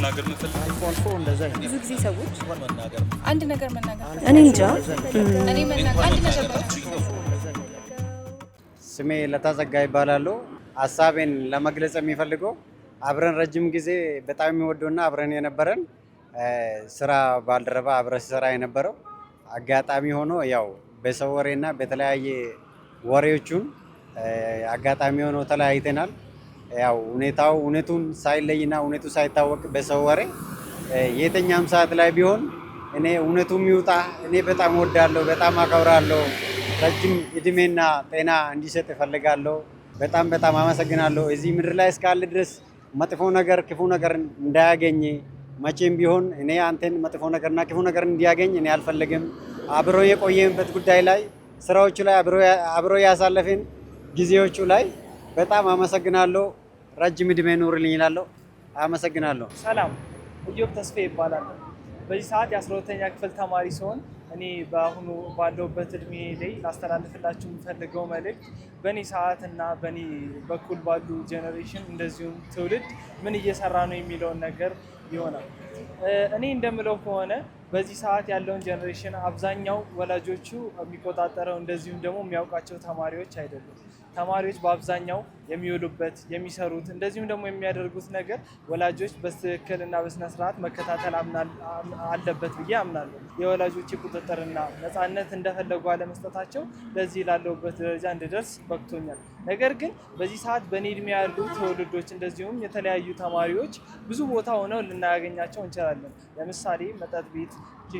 መናገር መፈልግ አልፎ እንደዛ ብዙ ጊዜ ሰዎች አንድ ነገር መናገር እኔ እንጃ እኔ መናገር አንድ ነገር ስሜ ለታዘጋ ይባላል። ሀሳቤን ለመግለጽ የሚፈልገው አብረን ረጅም ጊዜ በጣም የሚወደውና አብረን የነበረን ስራ ባልደረባ አብረን ስራ የነበረው አጋጣሚ ሆኖ ያው በሰው ወሬና በተለያየ ወሬዎቹን አጋጣሚ ሆኖ ተለያይተናል። ያው እውነቱን ሳይለይና እውነቱ ሳይታወቅ በሰው ወሬ የትኛውም ሰዓት ላይ ቢሆን እኔ እውነቱም ይውጣ እኔ በጣም ወዳለሁ፣ በጣም አከብራለሁ። ረጅም እድሜና ጤና እንዲሰጥ እፈልጋለሁ። በጣም አመሰግናለሁ። እዚህ ምድር ላይ እስካለ ድረስ መጥፎ ነገር ክፉ ነገር እንዳያገኝ መቼም ቢሆን እኔ አንተን መጥፎ ነገርና ክፉ ነገር እንዲያገኝ እኔ አልፈልግም። አብሮ የቆየንበት ጉዳይ ላይ ስራዎቹ ላይ አብሮ ያሳለፈን ጊዜዎቹ ላይ በጣም አመሰግናለሁ። ረጅም እድሜ ኑርልኝ እላለሁ። አመሰግናለሁ። ሰላም፣ ኢዮብ ተስፋ ይባላል። በዚህ ሰዓት የ12ኛ ክፍል ተማሪ ሲሆን እኔ በአሁኑ ባለሁበት እድሜ ላይ ላስተላልፍላችሁ የምፈልገው መልእክት በእኔ ሰዓት እና በእኔ በኩል ባሉ ጄኔሬሽን እንደዚሁም ትውልድ ምን እየሰራ ነው የሚለውን ነገር ይሆናል። እኔ እንደምለው ከሆነ በዚህ ሰዓት ያለውን ጄኔሬሽን አብዛኛው ወላጆቹ የሚቆጣጠረው እንደዚሁም ደግሞ የሚያውቃቸው ተማሪዎች አይደሉም። ተማሪዎች በአብዛኛው የሚውሉበት የሚሰሩት እንደዚሁም ደግሞ የሚያደርጉት ነገር ወላጆች በትክክል እና በስነስርዓት መከታተል አለበት ብዬ አምናለሁ። የወላጆች ቁጥጥርና ነፃነት እንደፈለጉ አለመስጠታቸው ለዚህ ላለሁበት ደረጃ እንድደርስ በቅቶኛል። ነገር ግን በዚህ ሰዓት በእኔ እድሜ ያሉ ትውልዶች እንደዚሁም የተለያዩ ተማሪዎች ብዙ ቦታ ሆነው ልናገኛቸው እንችላለን። ለምሳሌ መጠጥ ቤት፣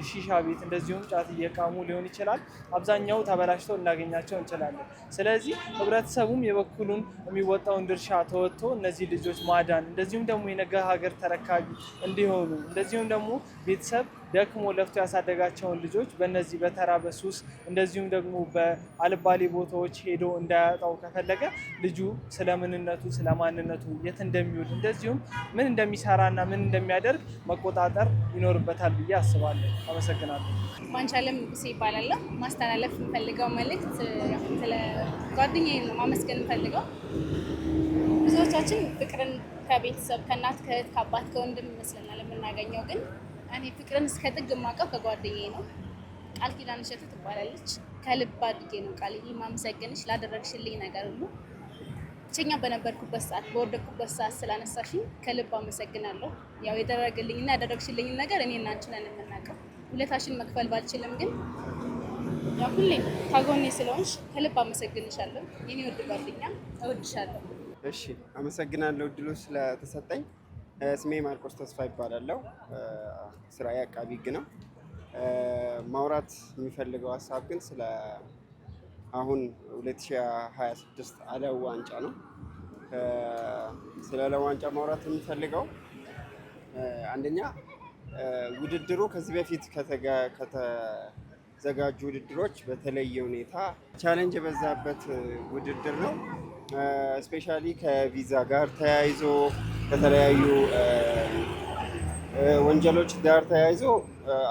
ሺሻ ቤት እንደዚሁም ጫት እየቃሙ ሊሆን ይችላል። አብዛኛው ተበላሽተው እናገኛቸው እንችላለን። ስለዚህ ህብረተሰቡም የበኩሉን የሚወጣውን ድርሻ ተወጥቶ እነዚህ ልጆች ማዳን እንደዚሁም ደግሞ የነገ ሀገር ተረካቢ እንዲሆኑ እንደዚሁም ደግሞ ቤተሰብ ደክሞ ለፍቶ ያሳደጋቸውን ልጆች በእነዚህ በተራ በሱስ እንደዚሁም ደግሞ በአልባሌ ቦታዎች ሄዶ እንዳያጣው ከፈለገ ልጁ ስለ ምንነቱ ስለ ማንነቱ የት እንደሚውል እንደዚሁም ምን እንደሚሰራና ምን እንደሚያደርግ መቆጣጠር ይኖርበታል ብዬ አስባለሁ። አመሰግናለሁ። ማንቻለም ንጉሴ ይባላል። ማስተላለፍ የምፈልገው መልእክት ስለ ጓደኛዬ ነው ማመስገን የምፈልገው። ብዙዎቻችን ፍቅርን ከቤተሰብ ከእናት ከእህት ከአባት ከወንድም ይመስለናል የምናገኘው፣ ግን እኔ ፍቅርን እስከ ጥግ የማውቀው ከጓደኛዬ ነው። ቃል ኪዳን እሸቱ ትባላለች። ከልብ አድርጌ ነው ቃልዬ ማመሰግንሽ ላደረግሽልኝ ነገር ሁሉ። ብቸኛ በነበርኩበት ሰዓት በወደቅኩበት ሰዓት ስላነሳሽኝ ከልብ አመሰግናለሁ። ያው የደረገልኝና ያደረግሽልኝ ነገር እኔ እና አንቺ ነን የምናውቀው። ውለታሽን መክፈል ባልችልም ግን ያው ሁሌም ታጎኔ ስለሆንሽ ከልብ አመሰግንሻለሁ። የኔ ውድ ጓደኛ እወድሻለሁ። እሺ፣ አመሰግናለሁ እድሉ ስለተሰጠኝ። ስሜ ማርቆስ ተስፋ ይባላለሁ። ስራዬ አቃቢ ሕግ ነው። ማውራት የሚፈልገው ሀሳብ ግን ስለ አሁን 2026 ዓለም ዋንጫ ነው። ስለ ዓለም ዋንጫ ማውራት የሚፈልገው አንደኛ ውድድሩ ከዚህ በፊት ከተዘጋጁ ውድድሮች በተለየ ሁኔታ ቻሌንጅ የበዛበት ውድድር ነው። ስፔሻሊ ከቪዛ ጋር ተያይዞ ከተለያዩ ወንጀሎች ጋር ተያይዞ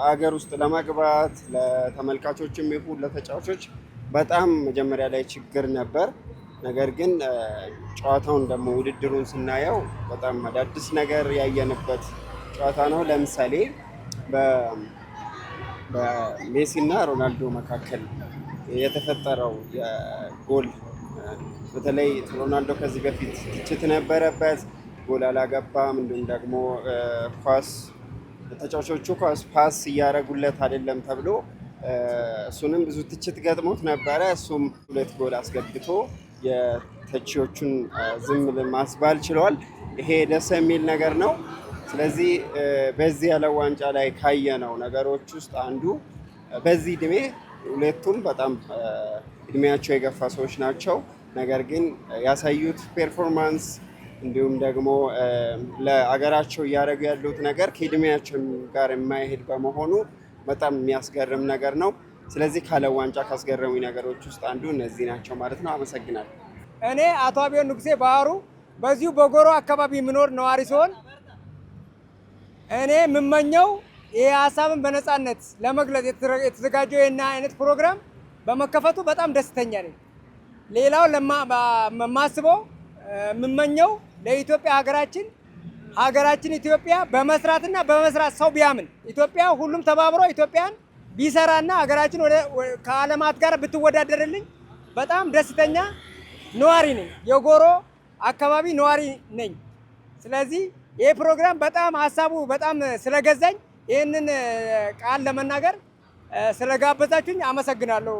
አገር ውስጥ ለመግባት ለተመልካቾችም ይሁን ለተጫዋቾች በጣም መጀመሪያ ላይ ችግር ነበር። ነገር ግን ጨዋታውን ደግሞ ውድድሩን ስናየው በጣም አዳዲስ ነገር ያየንበት ጨዋታ ነው። ለምሳሌ በሜሲ እና ሮናልዶ መካከል የተፈጠረው የጎል በተለይ ሮናልዶ ከዚህ በፊት ትችት ነበረበት፣ ጎል አላገባም። እንዲሁም ደግሞ ተጫዋቾቹ ፓስ እያደረጉለት አይደለም ተብሎ እሱንም ብዙ ትችት ገጥሞት ነበረ። እሱም 2 ጎል አስገብቶ የተቺዎቹን ዝም ማስባል ችሏል። ይሄ ደስ የሚል ነገር ነው። ስለዚህ በዚህ ዓለም ዋንጫ ላይ ካየነው ነገሮች ውስጥ አንዱ በዚህ እድሜ ሁለቱም በጣም እድሜያቸው የገፋ ሰዎች ናቸው። ነገር ግን ያሳዩት ፐርፎርማንስ እንዲሁም ደግሞ ለአገራቸው እያደረጉ ያሉት ነገር ከእድሜያቸው ጋር የማይሄድ በመሆኑ በጣም የሚያስገርም ነገር ነው። ስለዚህ ከዓለም ዋንጫ ካስገረሙኝ ነገሮች ውስጥ አንዱ እነዚህ ናቸው ማለት ነው። አመሰግናለሁ። እኔ አቶ አብዮን ንጉሴ ባህሩ በዚሁ በጎሮ አካባቢ የምኖር ነዋሪ ሲሆን እኔ የምመኘው ይህ ሀሳብን በነፃነት ለመግለጽ የተዘጋጀው ይህን አይነት ፕሮግራም በመከፈቱ በጣም ደስተኛ ነኝ። ሌላው የማስበው የምመኘው ለኢትዮጵያ ሀገራችን ሀገራችን ኢትዮጵያ በመስራትና በመስራት ሰው ቢያምን ኢትዮጵያ ሁሉም ተባብሮ ኢትዮጵያን ቢሰራና ሀገራችን ከዓለማት ጋር ብትወዳደርልኝ በጣም ደስተኛ ነዋሪ ነኝ። የጎሮ አካባቢ ነዋሪ ነኝ። ስለዚህ ይህ ፕሮግራም በጣም ሀሳቡ በጣም ስለገዛኝ ይህንን ቃል ለመናገር ስለጋበዛችሁኝ አመሰግናለሁ።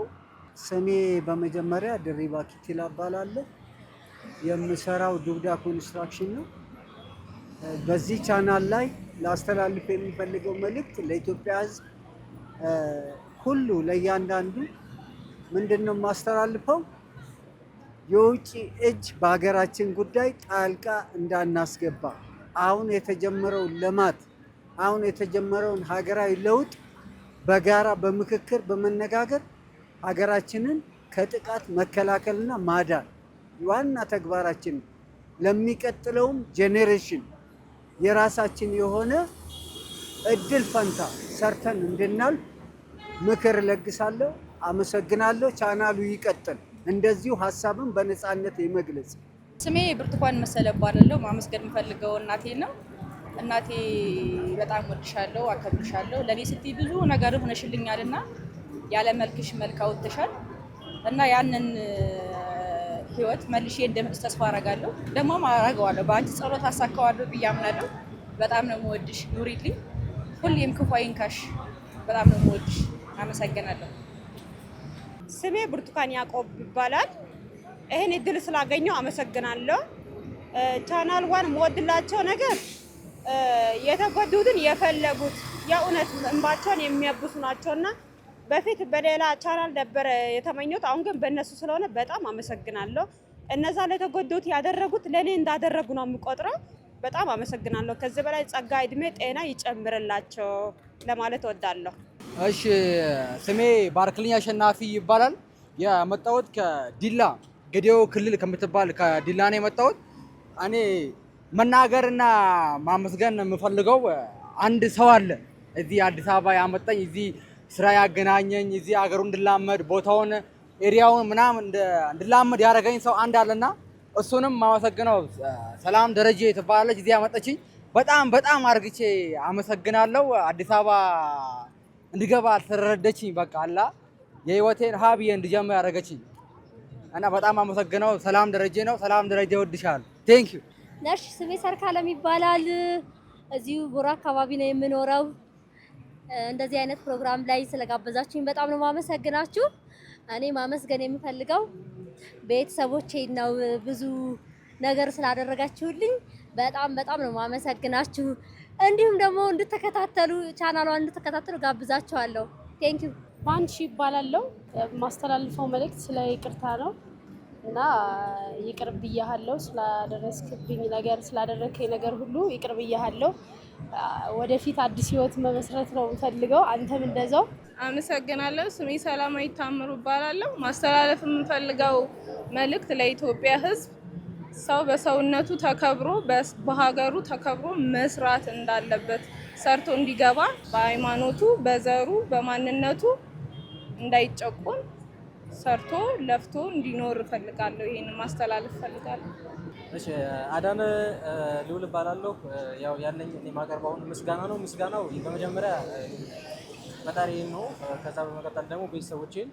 ስሜ በመጀመሪያ ድሪባ ኪቲላ እባላለሁ። የምሰራው ዱብዳ ኮንስትራክሽን ነው። በዚህ ቻናል ላይ ላስተላልፍ የሚፈልገው መልእክት ለኢትዮጵያ ሕዝብ ሁሉ ለእያንዳንዱ ምንድነው ማስተላልፈው፣ የውጭ እጅ በሀገራችን ጉዳይ ጣልቃ እንዳናስገባ፣ አሁን የተጀመረው ልማት፣ አሁን የተጀመረውን ሀገራዊ ለውጥ በጋራ በምክክር በመነጋገር ሀገራችንን ከጥቃት መከላከልና ማዳን ዋና ተግባራችን፣ ለሚቀጥለውም ጄኔሬሽን የራሳችን የሆነ እድል ፈንታ ሰርተን እንድናልፍ ምክር ለግሳለሁ። አመሰግናለሁ። ቻናሉ ይቀጥል፣ እንደዚሁ ሀሳብን በነፃነት የመግለጽ። ስሜ ብርቱካን መሰለ እባላለሁ። ማመስገን የምፈልገው እናቴ ነው። እናቴ በጣም ወድሻለሁ፣ አከብርሻለሁ። ለኔ ስትይ ብዙ ነገር ሆነሽልኛልና ያለ መልክሽ መልክ አውጥተሻል እና ያንን ህይወት መልሼ እንደምትስ ተስፋ አደርጋለሁ። ደግሞም አደርገዋለሁ። በአንቺ ጸሎት አሳካዋለሁ ብዬ አምናለሁ። በጣም ነው የምወድሽ። ኑሪልኝ። ሁሌም ክፉ አይንካሽ። በጣም ነው የምወድሽ። አመሰግናለሁ። ስሜ ብርቱካን ያዕቆብ ይባላል። ይህን እድል ስላገኘው አመሰግናለሁ። ቻናል ዋን የምወድላቸው ነገር የተጎዱትን የፈለጉት የእውነት እንባቸውን የሚያብሱ ናቸውና በፊት በሌላ ቻናል ነበረ የተመኘሁት፣ አሁን ግን በእነሱ ስለሆነ በጣም አመሰግናለሁ። እነዛ ለተጎዱት ያደረጉት ለእኔ እንዳደረጉ ነው የምቆጥረው። በጣም አመሰግናለሁ። ከዚህ በላይ ጸጋ፣ እድሜ፣ ጤና ይጨምርላቸው ለማለት እወዳለሁ። እሺ፣ ስሜ ባርክልኝ አሸናፊ ይባላል። የመጣሁት ከዲላ ገዲዮ ክልል ከምትባል ከዲላ ነው የመጣሁት። እኔ መናገርና ማመስገን የምፈልገው አንድ ሰው አለ እዚህ አዲስ አበባ ያመጣኝ፣ እዚህ ስራ ያገናኘኝ፣ እዚህ ሀገሩ እንድላመድ ቦታውን ኤሪያውን ምናምን እንድላመድ ያደረገኝ ሰው አንድ አለና እሱንም ማመሰግነው ሰላም ደረጀ ትባላለች። እዚህ ያመጣችኝ በጣም አርግቼ አመሰግናለሁ። አዲስ አበባ እንድገባ አልተረዳችኝ። በቃ አላ የህይወቴን ሀብዬ እንድጀምር ያደረገችኝ እና በጣም አመሰግነው ሰላም ደረጀ ነው። ሰላም ደረጀ ወድሻል። ቴንክ ዩ። ነሽ ስሜ ሰርካለም ይባላል። እዚሁ ጎራ አካባቢ ነው የምኖረው። እንደዚህ አይነት ፕሮግራም ላይ ስለጋበዛችሁኝ በጣም ነው ማመሰግናችሁ። እኔ ማመስገን የምፈልገው ቤተሰቦቼ ነው። ብዙ ነገር ስላደረጋችሁልኝ በጣም ነው ማመሰግናችሁ። እንዲሁም ደግሞ እንድትከታተሉ ቻናሏን እንድትከታተሉ ጋብዛችኋለሁ። ቴንክ ዩ። ማንሺ ይባላለሁ። ማስተላልፈው መልእክት ስለ ይቅርታ ነው እና ይቅር ብያለሁ ስላደረስክብኝ ነገር ስላደረከኝ ነገር ሁሉ ይቅር ብያለሁ። ወደፊት አዲስ ህይወት መመስረት ነው የምፈልገው። አንተም እንደዛው። አመሰግናለሁ። ስሜ ሰላማዊ ታምሩ እባላለሁ። ማስተላለፍ የምፈልገው መልእክት ለኢትዮጵያ ሕዝብ ሰው በሰውነቱ ተከብሮ በሀገሩ ተከብሮ መስራት እንዳለበት፣ ሰርቶ እንዲገባ፣ በሃይማኖቱ፣ በዘሩ፣ በማንነቱ እንዳይጨቆን ሰርቶ ለፍቶ እንዲኖር እፈልጋለሁ። ይሄን ማስተላለፍ እፈልጋለሁ። እሺ፣ አዳነ ልውል እባላለሁ። ያው ያለኝ እኔ ማቀርበው ምስጋናው በመጀመሪያ ፈጣሪ ነው። ከዛ በመቀጠል ደግሞ ቤተሰቦቼን፣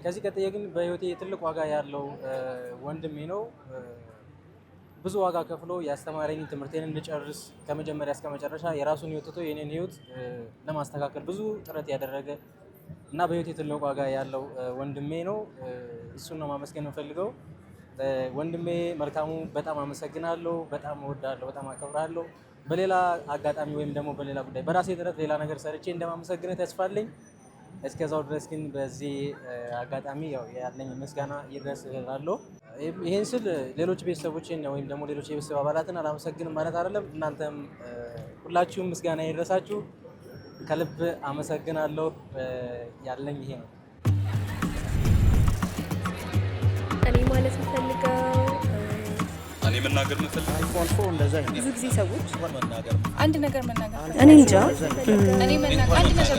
ከዚህ ቀጥዬ ግን በህይወቴ ትልቅ ዋጋ ያለው ወንድሜ ነው። ብዙ ዋጋ ከፍሎ ያስተማረኝ ትምህርቴን እንድጨርስ ከመጀመሪያ እስከ መጨረሻ የራሱን ህይወት ትቶ የኔን ህይወት ለማስተካከል ብዙ ጥረት ያደረገ እና በህይወቴ ትልቅ ዋጋ ያለው ወንድሜ ነው። እሱን ነው ማመስገን የምፈልገው። ወንድሜ መልካሙ በጣም አመሰግናለሁ። በጣም እወዳለሁ፣ በጣም አከብራለሁ። በሌላ አጋጣሚ ወይም ደግሞ በሌላ ጉዳይ በራሴ ጥረት ሌላ ነገር ሰርቼ እንደማመሰግነው ተስፋ አለኝ። እስከዛው ድረስ ግን በዚህ አጋጣሚ ያው ያለኝ ምስጋና ይድረስ እላለሁ። ይሄን ስል ሌሎች ቤተሰቦችን ወይም ደግሞ ሌሎች የቤተሰብ አባላትን አላመሰግንም ማለት አይደለም። እናንተም ሁላችሁም ምስጋና ይድረሳችሁ። ከልብ አመሰግናለሁ። ያለኝ ይሄ ነው። እኔ ማለት የምፈልገው እኔ መናገር የምፈልገው ብዙ ጊዜ ሰዎች አንድ ነገር መናገር እኔ እንጃ አንድ ነገር